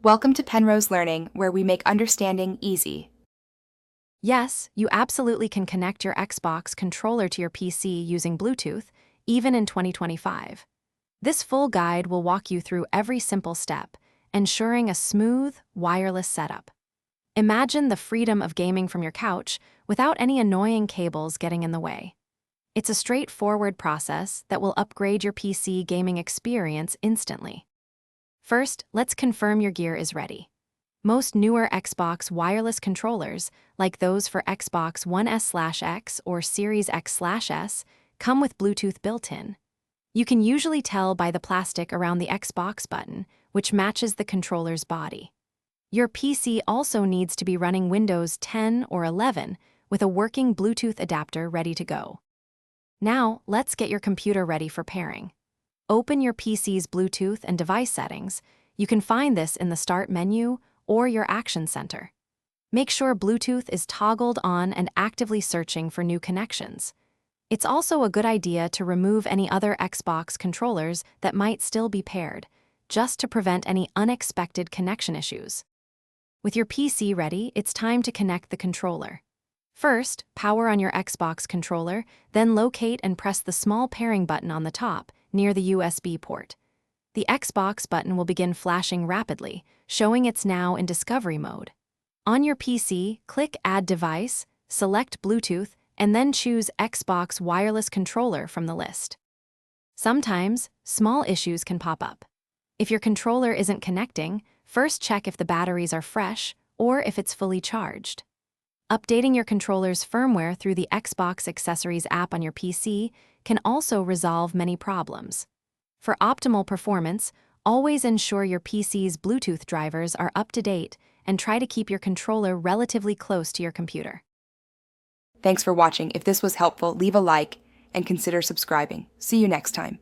Welcome to Penrose Learning, where we make understanding easy. Yes, you absolutely can connect your Xbox controller to your PC using Bluetooth, even in 2025. This full guide will walk you through every simple step, ensuring a smooth, wireless setup. Imagine the freedom of gaming from your couch without any annoying cables getting in the way. It's a straightforward process that will upgrade your PC gaming experience instantly. First, let's confirm your gear is ready. Most newer Xbox wireless controllers, like those for Xbox One S/X or Series X/S, come with Bluetooth built-in. You can usually tell by the plastic around the Xbox button, which matches the controller's body. Your PC also needs to be running Windows 10 or 11 with a working Bluetooth adapter ready to go. Now, let's get your computer ready for pairing. Open your PC's Bluetooth and device settings. You can find this in the Start menu or your Action Center. Make sure Bluetooth is toggled on and actively searching for new connections. It's also a good idea to remove any other Xbox controllers that might still be paired, just to prevent any unexpected connection issues. With your PC ready, it's time to connect the controller. First, power on your Xbox controller, then locate and press the small pairing button on the top, near the USB port. The Xbox button will begin flashing rapidly, showing it's now in discovery mode. On your PC, click Add Device, select Bluetooth, and then choose Xbox Wireless Controller from the list. Sometimes, small issues can pop up. If your controller isn't connecting, first check if the batteries are fresh or if it's fully charged. Updating your controller's firmware through the Xbox Accessories app on your PC can also resolve many problems. For optimal performance, always ensure your PC's Bluetooth drivers are up to date and try to keep your controller relatively close to your computer. Thanks for watching. If this was helpful, leave a like and consider subscribing. See you next time.